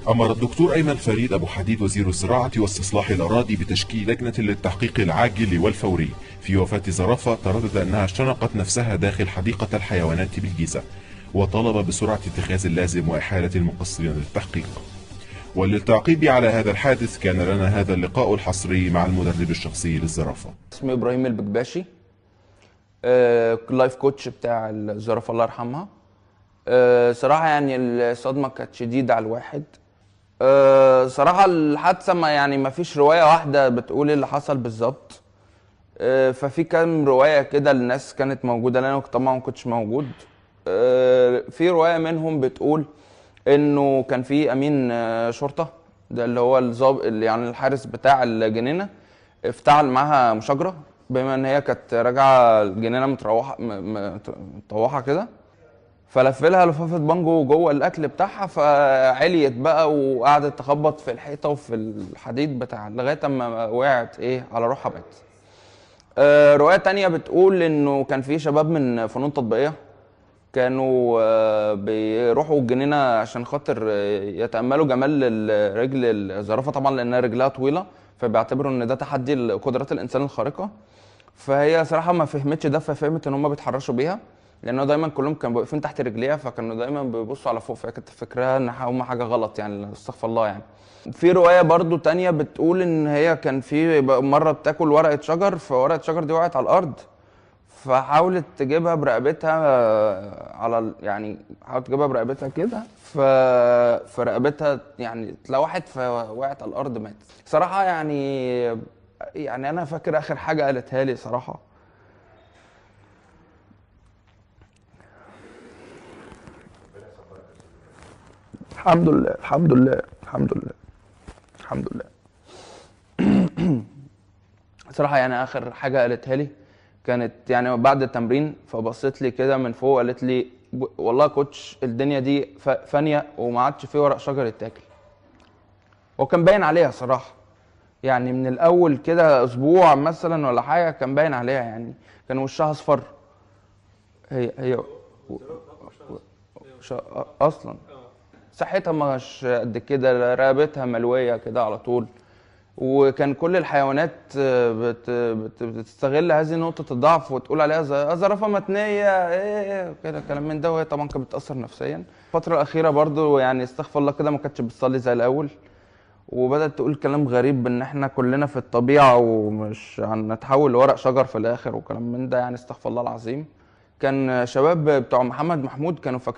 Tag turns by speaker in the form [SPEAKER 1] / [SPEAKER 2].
[SPEAKER 1] أمر الدكتور أيمن فريد أبو حديد وزير الزراعة واستصلاح الأراضي بتشكيل لجنة للتحقيق العاجل والفوري في وفاة زرافة تردد أنها شنقت نفسها داخل حديقة الحيوانات بالجيزة، وطلب بسرعة اتخاذ اللازم وإحالة المقصرين للتحقيق. وللتعقيب على هذا الحادث كان لنا هذا اللقاء الحصري مع المدرب الشخصي للزرافة.
[SPEAKER 2] اسمي إبراهيم البكباشي، لايف كوتش بتاع الزرافة الله يرحمها. صراحة يعني الصدمة كانت شديدة على الواحد. صراحة الحادثة ما فيش رواية واحدة بتقول اللي حصل بالظبط. ففي كام رواية كده الناس كانت موجودة، لأن أنا طبعا ما كنتش موجود. في رواية منهم بتقول إنه كان في أمين شرطة، ده اللي هو الضابط يعني الحارس بتاع الجنينة، افتعل معاها مشاجرة بما إن هي كانت راجعة الجنينة متروحة كده، فلف لها لفافه بانجو جوه الاكل بتاعها، فعليت بقى وقعدت تخبط في الحيطه وفي الحديد بتاع لغايه اما وقعت على روحها بقت. روايه تانية بتقول انه كان في شباب من فنون تطبيقيه كانوا بيروحوا الجنينه عشان خاطر يتاملوا جمال رجل الزرافه، طبعا لانها رجلها طويله فبيعتبروا ان ده تحدي لقدرات الانسان الخارقه. فهي صراحه ما فهمتش ده، ففهمت ان هم بيتحرشوا بيها، لانه دايما كلهم كانوا واقفين تحت رجليها، فكانوا دايما بيبصوا على فوق، فكانت فاكراها ان هم حاجه غلط، يعني استغفر الله يعني. في روايه برضو تانية بتقول ان هي كان في مره بتاكل ورقه شجر، فورقه الشجر دي وقعت على الارض، فحاولت تجيبها برقبتها يعني حاولت تجيبها برقبتها كده، فرقبتها يعني اتلوحت فوقعت على الارض ماتت. صراحه يعني انا فاكر اخر حاجه قالتها لي صراحه، الحمد لله الحمد لله الحمد لله الحمد لله. صراحة يعني آخر حاجة قالتها لي كانت يعني بعد التمرين، فبصت لي كده من فوق قالت لي والله يا كوتش الدنيا دي فانية وما عادش فيه ورق شجر يتاكل. وكان باين عليها صراحة، يعني من الأول كده أسبوع مثلا ولا حاجة كان باين عليها، يعني كان وشها أصفر. هي أصلا صحتها مش قد كده، رقبتها ملويه كده على طول. وكان كل الحيوانات بتستغل هذه نقطه الضعف وتقول عليها زرافه متنيه كده كلام من ده، وهي طبعا كانت بتاثر نفسيا. الفتره الاخيره برضو يعني استغفر الله كده ما كانتش بتصلي زي الاول، وبدات تقول كلام غريب ان احنا كلنا في الطبيعه ومش هنتحول لورق شجر في الاخر وكلام من ده، يعني استغفر الله العظيم. كان شباب بتوع محمد محمود كانوا فاكرين